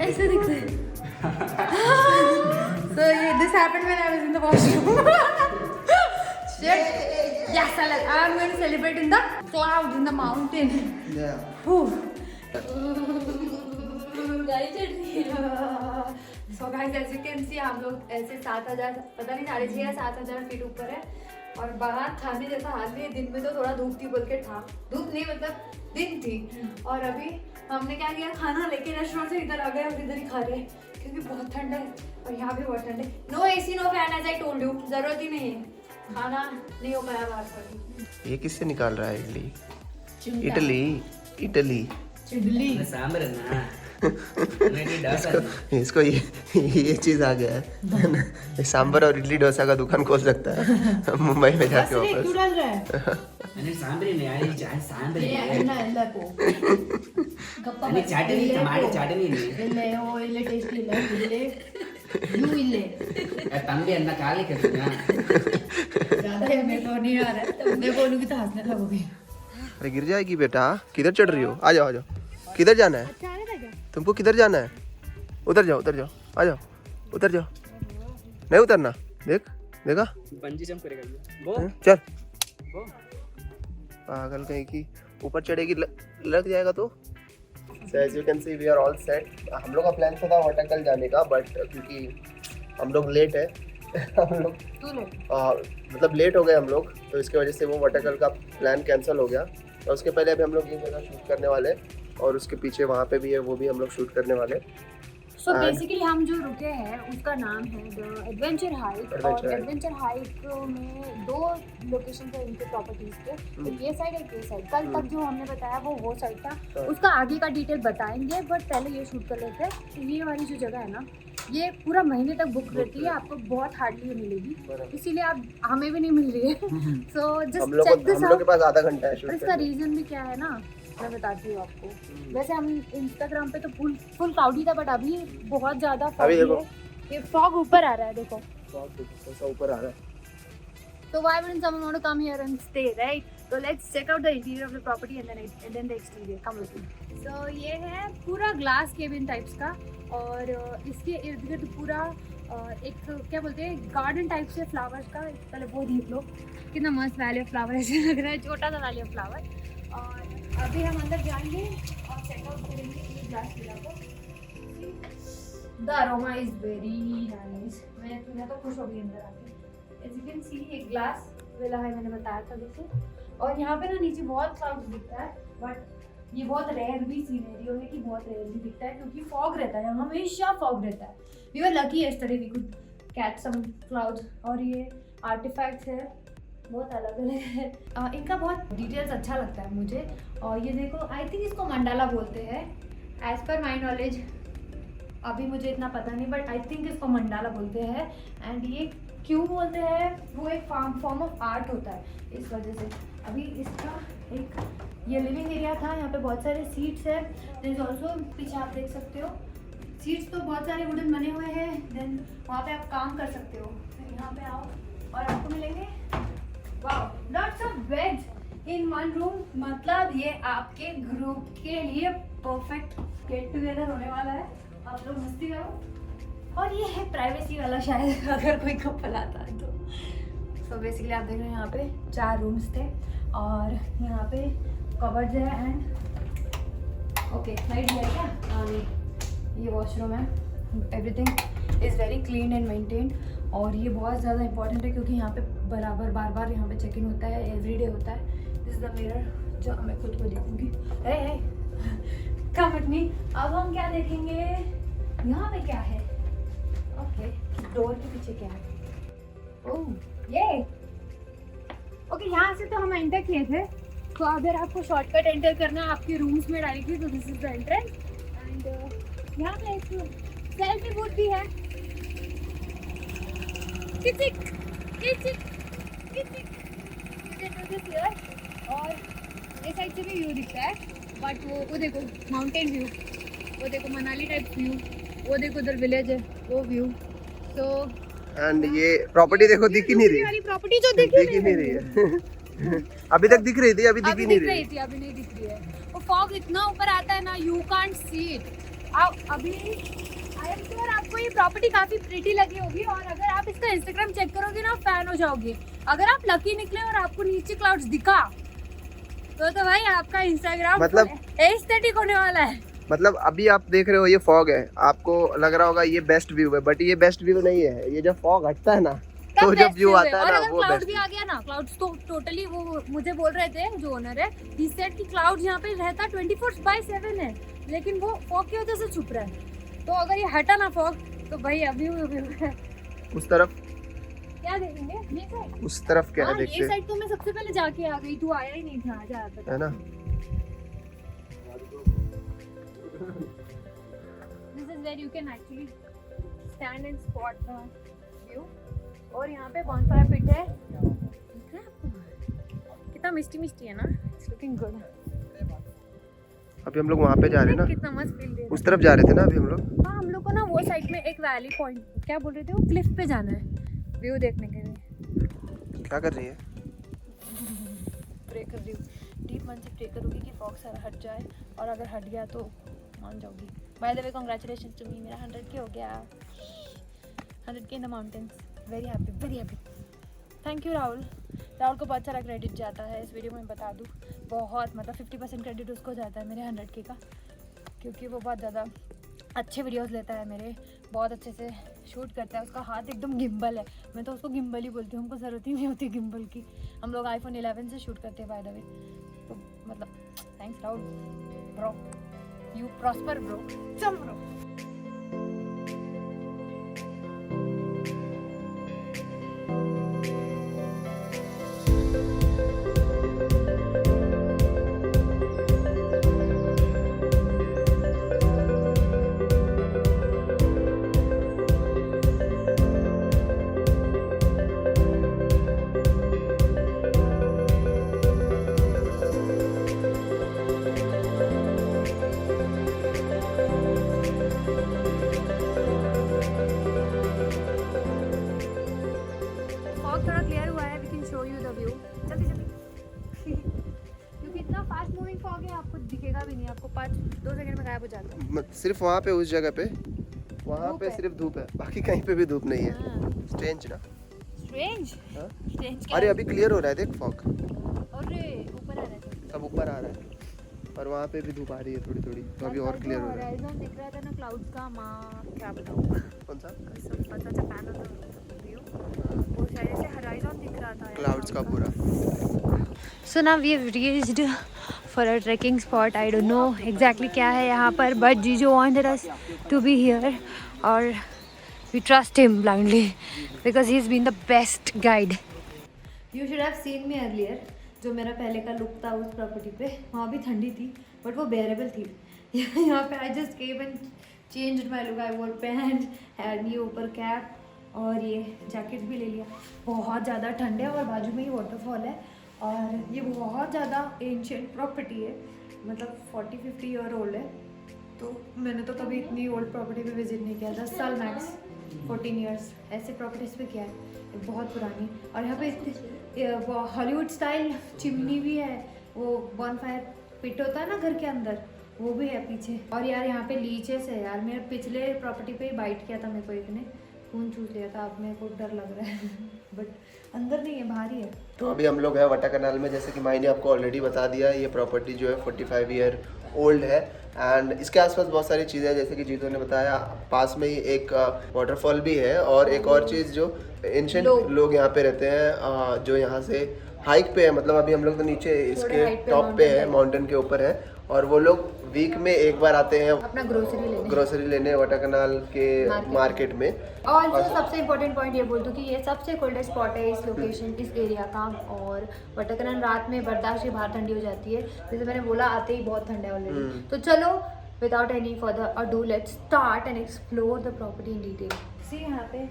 ऐसे दिखते हैं। So this happened when I was in the washroom. Shit. Yes, I'm going to celebrate in the clouds, in the mountain. Yeah. So guys, as you can see, हम लोग ऐसे 7,000 पता नहीं 6,500 या 7,000 feet ऊपर है और बाहर खाने जैसा हाल नहीं है। दिन में तो थोड़ा धूप थी बोल के था, धूप नहीं मतलब दिन थी। और अभी हमने क्या किया, खाना लेके रेस्टोरेंट से इधर आ गए और इधर ही खा रहे हैं क्योंकि बहुत ठंड है और यहाँ भी बहुत ठंड है। No AC no fan, as I told you, जरूरत ही नहीं है, खाना नहीं हो पाया बाहर का। ये किससे निकाल रहा है इडली? इटली इटली इडली सांबर है ना। इसको ये चीज आ गया है ना, सांबर और इडली डोसा का दुकान खोल सकता है मुंबई में जाके वापस। क्यों डाल रहा है? मैंने सांबर नहीं आई, सांबर ये है अन्ना अन्ना को गप्पा मैंने चाटनी टमाटर चाटनी नहीं इल्ले ओ इल्ले टेस्टी इल्ले इल्ले यू इल्ले तंबी अन्ना काली कर ना। ज्यादा है, मेरे को नहीं आ रहा है, मैं बोलूंगी तो हंसने लगोगी। अरे गिर जाएगी बेटा, किधर चढ़ रही हो? आ जाओ आ जाओ, किधर जाना है तुमको? किधर जाना है? उतर जाओ उतर जाओ, आ जाओ उतर जाओ। नहीं उतरना, देख देखा बंजी जंप करेगा ये वो चल। वो पागल कहीं की, ऊपर चढ़ेगी लग जाएगा तो। So as you can see we are all set. हम लोग का प्लान था वाटरकल जाने का, बट क्योंकि हम लोग लेट है हम लोग मतलब लेट हो गए हम लोग, तो इसकी वजह से वो वाटरकल का प्लान कैंसिल हो गया। तो उसके पहले अभी हम लोग ये जगह शूट करने वाले और उसके पीछे वहाँ पे भी है, वो भी हम लोग शूट करने वाले। सो बेसिकली हम जो रुके हैं उसका नाम है द एडवेंचर हाइक। और एडवेंचर हाइक में 2 लोकेशन है इनके प्रॉपर्टीज के, एक ये साइड एक ये साइड। कल तक जो हमने बताया वो साइड था, उसका आगे का डिटेल बताएंगे, बट पहले ये शूट कर लेते हैं। तो ये वाली जो जगह है ना, ये पूरा महीने तक बुक रहती है, आपको बहुत हार्डली मिलेगी, इसीलिए आप हमें भी नहीं मिल रही है। So just check this out. के पास आधा घंटा है शूट इसका रीजन भी क्या है ना, मैं बताती हूँ आपको। वैसे हम इंस्टाग्राम पे तो फुल क्लाउडी था, बट अभी बहुत ज्यादा फॉग है। ये फॉग ऊपर आ रहा है, देखो ऊपर आ रहा है। तो why wouldn't someone want to come here and stay, right? So let's check out the interior of the property and then the exterior. Come with me. So ये है पूरा ग्लास केबिन टाइप्स का, और इसके इर्द गिर्द पूरा एक क्या बोलते हैं गार्डन टाइप से फ्लावर्स का। पहले वो देख लो कितना मस्त वैली ऑफ फ्लावर ऐसे लग रहा है, छोटा सा वैली ऑफ फ्लावर। और अभी हम अंदर जाएंगे और चेकआउट करेंगे ये ग्लास विला को। The aroma is very nice, मैं तो खुश हो गई अंदर आके। As you can see, एक ग्लास विला है, मैंने बताया था देखो। और यहाँ पे ना नीचे बहुत क्लाउड दिखता है, बट ये बहुत रेयर भी सीनेरियो है कि बहुत रेयर भी दिखता है क्योंकि फॉग रहता है, हमेशा फॉग रहता है। We were lucky yesterday we could catch some clouds। और ये आर्टिफैक्ट्स है, बहुत अलग अलग है। इनका बहुत डिटेल्स अच्छा लगता है मुझे। और ये देखो, आई थिंक इसको मंडाला बोलते हैं एज पर माई नॉलेज, अभी मुझे इतना पता नहीं, बट आई थिंक इसको मंडाला बोलते हैं। एंड ये क्यों बोलते हैं, वो एक फॉर्म ऑफ आर्ट होता है, इस वजह से। अभी इसका एक ये लिविंग एरिया था, यहाँ पे बहुत सारे सीट्स है। देयर इज ऑल्सो, पीछे आप देख सकते हो सीट्स तो बहुत सारे वुडन बने हुए हैं। देन वहाँ पे आप काम कर सकते हो। यहाँ पे आओ और आपको मिलेंगे wow lots of beds in one room. मतलब ये आपके ग्रुप के लिए परफेक्ट गेट टुगेदर होने वाला है, आप लोग मस्ती करो। और ये है प्राइवेसी वाला, शायद अगर कोई कपल आता है तो। सो बेसिकली आप देख रहे हैं यहाँ पे 4 रूम्स थे और यहाँ पे कवर्ड है एंड ओके लाइट है क्या? ये वॉशरूम है। Everything is very clean and maintained. और ये बहुत ज़्यादा इंपॉर्टेंट है क्योंकि यहाँ पे बराबर बार बार यहाँ पे चेक इन होता है, एवरीडे होता है। दिस इज द मिरर जो मैं खुद को देखूँगी। Come with me. अब हम क्या देखेंगे, यहाँ पे क्या है? ओके डोर के पीछे क्या है? ओह ये ओके, यहाँ से तो हम एंटर किए थे। तो अगर आपको शॉर्टकट एंटर करना है आपके रूम्स में डायरेक्टली, तो this is the entrance. And यहाँ पे एक सेल्फी बूथ भी है। किचिक किचिक किचिक। और इस साइड से भी व्यू दिखता है, बट वो देखो माउंटेन व्यू, वो देखो मनाली टाइप व्यू, वो देखो उधर विलेज है वो व्यू। तो एंड ये प्रॉपर्टी देखो दिख ही नहीं रही, वाली प्रॉपर्टी जो दिख ही नहीं रही है। अभी तक दिख रही थी, अभी दिख ही नहीं रही। अभी नहीं दिख रही है। वो फॉग इतना ऊपर आता है ना, यू कांट सी इट। अभी आई एम श्योर आपको ये प्रॉपर्टी काफी प्रिटी लगी होगी और अगर आप इसका इंस्टाग्राम चेक करोगे ना फैन हो जाओगे। अगर आप लकी निकले और आपको नीचे क्लाउड्स दिखा तो भाई आपका इंस्टाग्राम मतलब एस्थेटिक होने वाला है। मतलब अभी आप देख रहे हो ये फॉग है, आपको लग रहा होगा ये बेस्ट व्यू है, बट ये बेस्ट व्यू नहीं है। ये जब फॉग हटता है ना तो जब व्यू आता है ना वो क्लाउड बेस्ट। भी आ गया ना, क्लाउड्स तो टोटली वो मुझे बोल रहे थे जो ओनर है, ही सेड कि क्लाउड यहाँ पे रहता 24/7 है, लेकिन वो फॉग की वजह से छुप रहा है। तो अगर ये हटा ना फॉग तो भाई अभी उस तरफ क्या देखेंगे? ये साइड, उस तरफ क्या है ये देखते साइड तो मैं सबसे पहले जाके आ गई, तू आया ही नहीं था। आजा है ना। This is where you can actually stand and spot the view। और यहाँ पे bonfire pit है, कितना मिस्टी मिस्टी है ना, it's looking good। अभी हम लोग वहाँ पे जा रहे हैं ना, कितना मस्त फील दे रहा है। उस तरफ जा रहे थे ना अभी हम लोग। हाँ हम लोग को ना वो साइड में एक वैली पॉइंट, क्या बोल रहे थे वो, क्लिफ पे जाना है व्यू देखने के लिए। क्या कर रही है? प्रे कर रही हूँ, डीप मन से प्रे करूँगी कि फॉग सारा हट जाए, और अगर हट गया तो मान जाऊँगी। By the way congratulation to me, मेरा 100K हो गया, 100K in the mountains. Very happy, very happy. Thank you Rahul. Rahul को बहुत सारा क्रेडिट जाता है इस वीडियो में, बता दूँ बहुत, मतलब 50% क्रेडिट उसको जाता है मेरे 100K का, क्योंकि वो बहुत ज़्यादा अच्छे वीडियोस लेता है मेरे, बहुत अच्छे से शूट करता है। उसका हाथ एकदम गिम्बल है, मैं तो उसको गिम्बल ही बोलती हूँ, हमको ज़रूरत ही नहीं होती गिम्बल की। हम लोग iPhone 11 से शूट करते हैं बाय द वे। तो मतलब thanks Rahul bro, you prosper bro. चल ब्रो। थोड़ा क्लियर हुआ है, we can show you the view. जल्दी जल्दी क्योंकि इतना फास्ट मूविंग फॉग है, आपको दिखेगा भी नहीं, आपको 2 सेकंड में गायब हो जाता है। सिर्फ वहाँ पे उस जगह पे, वहाँ पे सिर्फ धूप है, बाकी कहीं पे भी धूप नहीं है। स्ट्रेंज ना, स्ट्रेंज। हाँ? स्ट्रेंज अरे अभी क्लियर हो रहा है देख फॉग, अरे ऊपर आ रहा है, सब ऊपर आ रहा है, और वहाँ पे भी धूप आ रही है थोड़ी थोड़ी, तो अभी और क्लियर हो रहा है। होराइजन दिख रहा था ना क्लाउड्स का, माँ क्या बताऊँ। कौन सा? पता था पैन ऑफ द व्यू, वो साइड से होराइजन दिख रहा था क्लाउड्स का पूरा। So now we have reached for a trekking spot. I don't know exactly क्या है यहाँ पर, but Jijo wanted us to be here और we trust him blindly because he's been the best guide. You should have seen me earlier. जो मेरा पहले का look था उस प्रॉपर्टी पे, वहाँ भी ठंडी थी बट वो बेरेबल थी। यहाँ पे I just came and changed my look. I wore pants, had ये ऊपर कैप और ये जैकेट भी ले लिया। बहुत ज़्यादा ठंड है और बाजू में ही वाटरफॉल है, और ये बहुत ज़्यादा एंशियंट प्रॉपर्टी है, मतलब 40-50 ईयर ओल्ड है। तो मैंने तो कभी इतनी ओल्ड प्रॉपर्टी पे विजिट नहीं किया, 10 साल मैक्स, 14 ईयर्स ऐसे प्रॉपर्टीज़ पे किया है। ये बहुत पुरानी, और यहाँ पे इतनी हॉलीवुड स्टाइल चिमनी भी है, वो बॉनफायर पिट होता है ना घर के अंदर, वो भी है पीछे। और यार यहाँ पे लीचेस है यार, मेरे पिछले प्रॉपर्टी पे बाइट किया था मेरे को एक ने, खून चूस लिया था। अब मेरे को डर लग रहा है बट अंदर नहीं है, बाहर ही है। तो अभी हम लोग हैं वाटा कनाल में, जैसे कि माई ने आपको ऑलरेडी बता दिया, ये प्रॉपर्टी जो है 45 ईयर ओल्ड है, एंड इसके आसपास बहुत सारी चीज़ें हैं, जैसे कि जीतो ने बताया, पास में ही एक वाटरफॉल भी है, और एक और चीज़ जो एंशिएंट लोग यहाँ पे रहते हैं, जो यहाँ से हाइक पे है, मतलब अभी हम लोग तो नीचे इसके टॉप पे है, माउंटेन के ऊपर है, और वो लोग वीक में एक बार आते हैं अपना ग्रोसरी लेने वाटा कनाल के मार्केट में। और जो सबसे इम्पोर्टेंट पॉइंट ये बोल दूँ कि ये सबसे कोल्डेस्ट स्पॉट है इस लोकेशन, इस एरिया का, और वाटा कनाल रात में बर्दाश्त के बाहर ठंडी हो जाती है, जैसे मैंने बोला आते ही बहुत ठंडा है ऑलरेडी। तो चलो without any further ado let's start and explore the property in detail. See यहाँ पे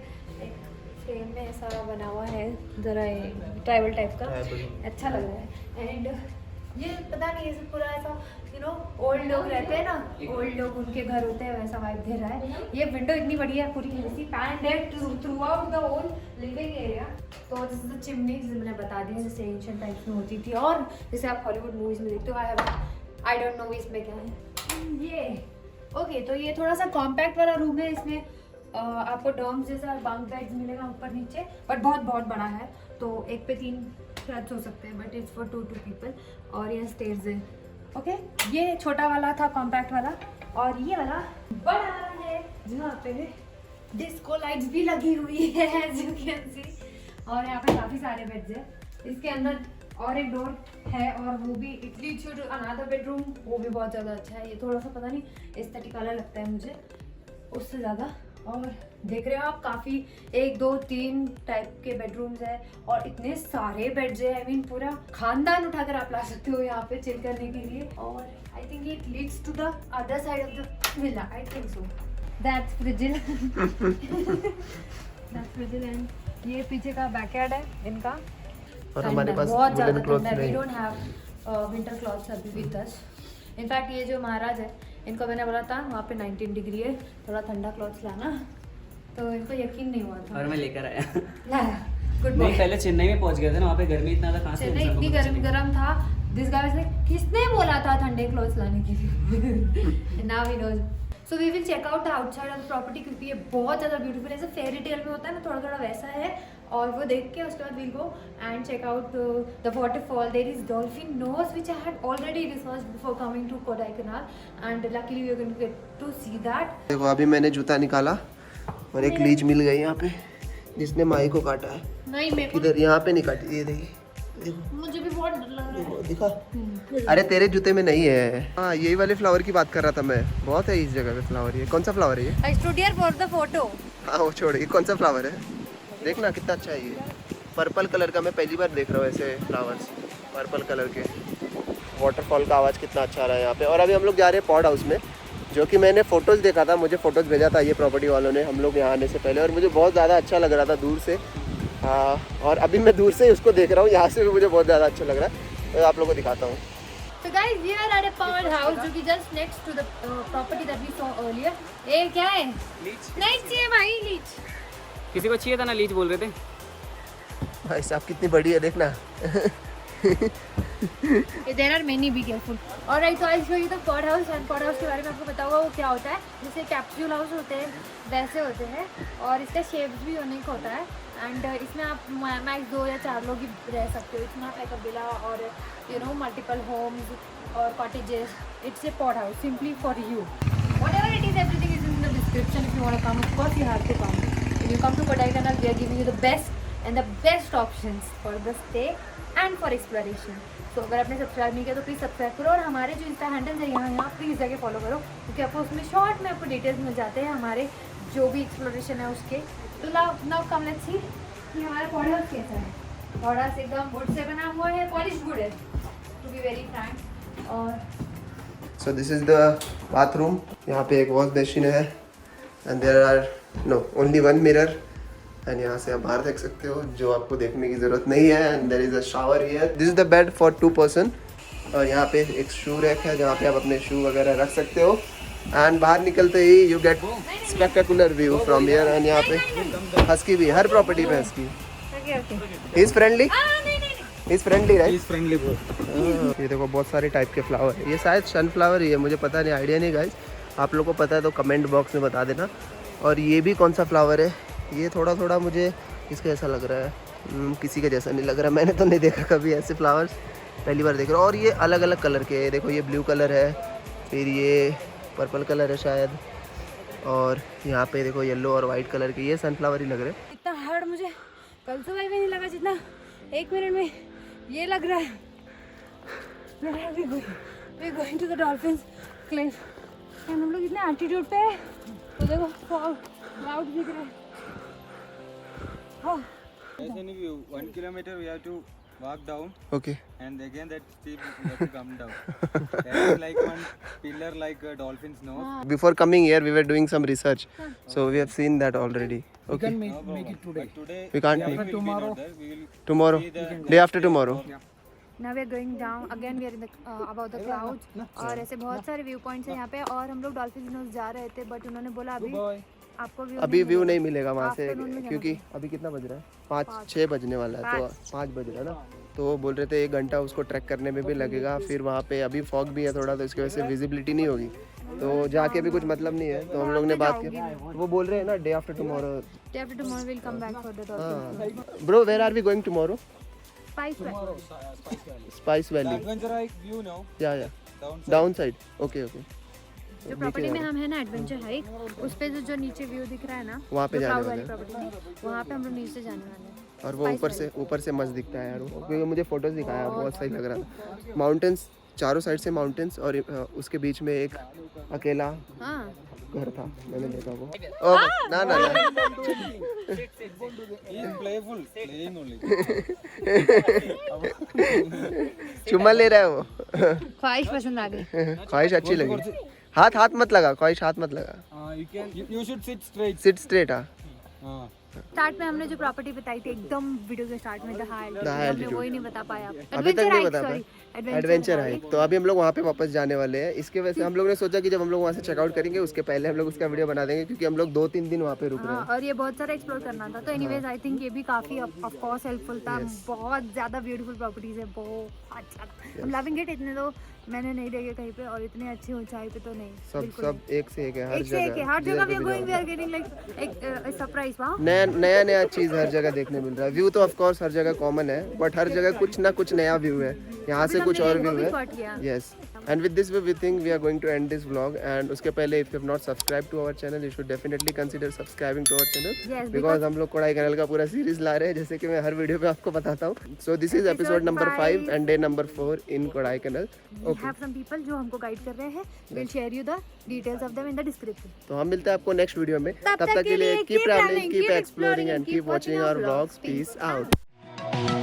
एक फ्रेम में ऐसा बना हुआ है, ज़रा ट्राइबल टाइप का, अच्छा लग रहा है। एंड ये पता नहीं, ये पूरा ऐसा ओल्ड लोग रहते हैं ना, ओल्ड लोग उनके घर होते हैं वैसा वाइब दे रहा है। ये विंडो इतनी बढ़िया है, पूरी ऐसी pan deck throughout the whole living area. तो जैसे तो चिमनी जैसे मैंने बता दिया, जैसे एंशिएंट टाइप में होती थी, और जैसे आप हॉलीवुड मूवीज में देखते हो। आई डोंट नो इसमें क्या है, ये ओके, तो ये थोड़ा सा कॉम्पैक्ट वाला रूम है। इसमें आपको डॉर्म जैसा बंक बेड्स मिलेगा ऊपर नीचे, बट बहुत बहुत बड़ा है, तो एक पे 3 फ्लैट्स हो सकते हैं, बट इट्स फॉर 2 पीपल। और ये स्टेयर्स है। ओके, ये छोटा वाला था कॉम्पैक्ट वाला, और ये वाला बड़ा वाला है जहाँ पे डिस्को लाइट्स भी लगी हुई है as you can see। और यहाँ पे काफ़ी सारे बेड्स हैं। इसके अंदर और एक डोर है, और वो भी it leads to another bedroom, वो भी बहुत ज़्यादा अच्छा है। ये थोड़ा सा पता नहीं एस्थेटिक वाला लगता है मुझे उससे ज़्यादा। और देख रहे हो आप, काफ़ी 1 2 3 टाइप के बेडरूम्स है, और इतने सारे बेड्स है। आई मीन पूरा खानदान उठाकर आप ला सकते हो यहाँ पे चिल करने के लिए। और I think it leads to the other side of the villa, I think so. That's fragile. That's fragile. And ये पीछे का बैकयार्ड है इनका। और हमारे पास बहुत ज़्यादा वुलन क्लॉथ ठंडा है। वी नहीं। डोंट हैव विंटर क्लॉथ्स अभी विद अस। इनफैक्ट ये जो महाराज है, इनको मैंने बोला था वहाँ पे 19 डिग्री है, थोड़ा ठंडा क्लॉथ्स लाना, तो इनको यकीन नहीं हुआ था। और मैं लेकर आया। गुड नहीं, बॉय। पहले चेन्नई में पहुंच गए थे ना, वहाँ पे गर्मी इतना था, कहाँ से चेन्नई इंसान को इतनी पता गर्म चलेगा? गर्म था। दिस गाइस ने किसने बोला था ठंडे क्लॉथ्स लाने के लिए? Now he knows. So we will check out the outside of the property, क्योंकि ये बहुत ज़्यादा ब्यूटीफुल है। जैसे फेरी टेल में होता है ना, थोड़ा थोड़ा वैसा है। और वो देख के उसके बाद we'll go and check out the waterfall. There is dolphin nose which I had already researched before coming to Kodaikanal, and luckily we are going to get to see that. देखो अभी मैंने जूता निकाला और एक लीच मिल गई यहाँ पे, जिसने माई को काटा है। नहीं, मेरे को इधर यहाँ पे नहीं काटी, ये देखिए, देखो मुझे भी बहुत डर लग रहा है। देखो, दिखा। अरे तेरे जूते में नहीं है। हाँ, यही वाले फ्लावर की बात कर रहा था मैं। बहुत है इस जगह पे फ्लावर। ये कौन सा फ्लावर है ये? I stood here for the photo. हाँ वो छोड़, ये कौन सा फ्लावर है? देखना कितना अच्छा है ये, पर्पल कलर का। मैं पहली बार देख रहा हूँ ऐसे फ्लावर्स पर्पल कलर के। वाटरफॉल का आवाज़ कितना अच्छा आ रहा है यहाँ पे। और अभी हम लोग जा रहे हैं पॉड हाउस में, जो कि मैंने फ़ोटोज़ देखा था, मुझे फ़ोटोज़ भेजा था ये प्रॉपर्टी वालों ने हम लोग यहाँ आने से पहले, और मुझे बहुत ज़्यादा अच्छा लग रहा था दूर से। और अभी मैं दूर से ही उसको देख रहा हूँ, यहाँ से भी मुझे बहुत ज़्यादा अच्छा लग रहा है। तो आप लोगों को दिखाता हूँ। So guys, we are at a power house जो कि just next to the property that we saw earlier. ये क्या है? लीच नहीं चाहिए भाई लीच। किसी को चाहिए था ना, लीच बोल रहे थे। भाई साहब कितनी बड़ी है देखना। There are many, be careful. Alright, so I'll show you the pod house, and pod house के बारे में आपको पता होगा वो क्या होता है। जैसे कैप्सूल हाउस होते हैं वैसे होते हैं, और इसका शेप्स भी यूनिक होता है। एंड इसमें आप मैक्स 2 या 4 लोग ही रह सकते हो। It's not like a villa और यू नो मल्टीपल होम्स और cottages. It's a pod house simply for you. Whatever it is, everything is in the description. If you want to come, of course you have to come. If you come to Kodaikanal, we are giving you the best options for the stay and for exploration. तो अगर आपने subscribe नहीं किया तो please subscribe करो, और हमारे जो इंस्टा हैंडल्स है यहाँ प्लीज़ जाके फॉलो करो, क्योंकि आपको उसमें शॉर्ट में आपको डिटेल्स मिल जाते हैं हमारे जो भी एक्सप्लोरेशन है उसके। तो नाउ कम लेट्स सी कि हमारा पॉड हाउस कैसा है। पॉड हाउस एकदम वुड से बना हुआ है, पॉलिश वुड है टू बी वेरी फ्रैंक। और so this is the bathroom. यहाँ पे एक वॉश बेसिन है, and there are only 1 mirror. एंड यहाँ से आप बाहर देख सकते हो, जो आपको देखने की ज़रूरत नहीं है। And there is a shower here. This is the bed for 2 person. और यहाँ पे एक शू रैक है जहाँ पे आप अपने शू वगैरह रख सकते हो। एंड बाहर निकलते ही you get spectacular view from here. And यहाँ पे हस्की भी, हर प्रॉपर्टी पे husky. Okay okay. He is friendly, he is friendly right? Friendly bro. ये देखो बहुत सारे टाइप के फ्लावर है। ये शायद सनफ्लावर ही है, मुझे पता नहीं, आइडिया नहीं गाइस। आप लोगों को पता है तो कमेंट बॉक्स में बता देना। और ये भी कौन सा फ्लावर है? ये थोड़ा थोड़ा मुझे इसका ऐसा लग रहा है, किसी के जैसा नहीं लग रहा। मैंने तो नहीं देखा कभी ऐसे फ्लावर्स, पहली बार देख रहा हूँ। और ये अलग अलग कलर के है, देखो ये ब्लू कलर है, फिर ये पर्पल कलर है शायद, और यहाँ पे देखो येलो और वाइट कलर के। ये सनफ्लावर ही लग रहे हैं। इतना हार्ड मुझे कल सुबह भी नहीं लगा जितना 1 मिनट में ये लग रहा है। We going to the dolphins cliff. हम लोग इतने एल्टीट्यूड पे है, तो देखो क्लाउड दिख रहे हैं। There's any view. 1 kilometer we have to walk down, okay and again that steep we have to come down. There is like one pillar like a dolphin's nose. Before coming here we were doing some research, so we have seen that already. Okay, No problem. But today we can't we make will be not there. We will tomorrow, see the day after tomorrow. Now we are going down again. We are in the about the clouds, और ऐसे बहुत सारे view points हैं यहाँ पे। और हम लोग डॉल्फिन नोज जा रहे थे, बट उन्होंने बोला अभी आपको अभी व्यू नहीं मिलेगा वहाँ से, Afternoon में क्योंकि अभी कितना बज रहा है? 5-6 बजने वाला है, तो 5 बज रहा है ना। तो वो बोल रहे थे 1 घंटा उसको ट्रैक करने में भी लगेगा। फिर वहाँ पे अभी फॉग भी है थोड़ा, तो इसकी वजह से विजिबिलिटी नहीं होगी। तो जाके भी कुछ मतलब नहीं है, तो हम लोग ने बात की। वो बोल रहे हैं ना day after tomorrow. Day after tomorrow we'll come back for the dolphin. Bro where are we going tomorrow? Spice Valley. Spice valley. Adventure hike view now. या Down down side. Okay okay. जो property में हम है ना adventure hike, उस पे जो नीचे व्यू दिख रहा है ना, वहाँ पे जो जाने क्लाउड वाले वाली हैं। प्रॉपर्टी में, वहाँ पे हम लोग नीचे जाने वाले हैं। और वो ऊपर से मस्त दिखता है यार वो, क्योंकि मुझे फोटोज दिखाया, बहुत सही लग रहा था। माउंटेन्स, चारों साइड से माउंटेन्स, और उसके बीच में एक अकेला हाँ घर था, मैंने देखा वो। ओ, ना ना ना He is playful, playing only. चुम्मा ले रहा है वो। ख्वाहिश पसंद आ गई। ख्वाहिश अच्छी लगी। हाथ मत लगा, ख्वाहिश हाथ मत लगा। You should sit straight. Seat straight. हाँ स्टार्ट में हमने जो प्रॉपर्टी बताई थी एकदम वीडियो के स्टार्ट में, द हाई हमने altitude। वही नहीं बता पाया। अभी तक नहीं बता पाया। Adventure hike. तो अभी हम लोग वहाँ पे वापस जाने वाले हैं। इसके वजह से हम लोग ने सोचा कि जब हम लोग वहाँ से चेकआउट करेंगे उसके पहले हम लोग उसका वीडियो बना देंगे, क्योंकि हम लोग 2-3 दिन वहाँ पे रुक रहे हैं। और ये बहुत सारा एक्सप्लोर करना था, तो एनीवेज आई थिंक ये भी काफी ऑफ कोर्स हेल्पफुल था। बहुत ज्यादा ब्यूटीफुल प्रॉपर्टीज है, बहुत अच्छा था। हम लविंग इट। इतने तो मैंने नहीं देखे कहीं पे, और इतनी अच्छी ऊंचाई पे तो नहीं। सब एक से एक है, हर एक से एक है, हर जगह जगह we going we are getting like एक सरप्राइज। वाओ, नया चीज हर जगह देखने मिल रहा है। व्यू तो ऑफ कोर्स हर जगह कॉमन है, बट हर जगह कुछ ना कुछ नया व्यू है। यहाँ से कुछ और व्यू है। Yes, and with this we think we are going to end this vlog. And उसके पहले if you have not subscribe to our channel, you should definitely consider subscribing to our channel, because हम लोग कोडाईकनाल का पूरा series ला रहे हैं, जैसे कि मैं हर वीडियो पे आपको बताता हूँ। So this is episode number 5 and day number 4 in Kodaikanal. We have some people जो हमको गाइड कर रहे हैं। Will share you the details of them in the description. तो हम मिलते हैं आपको नेक्स्ट वीडियो में। तब तक के लिए keep travelling, keep exploring and keep watching our vlogs. Peace out.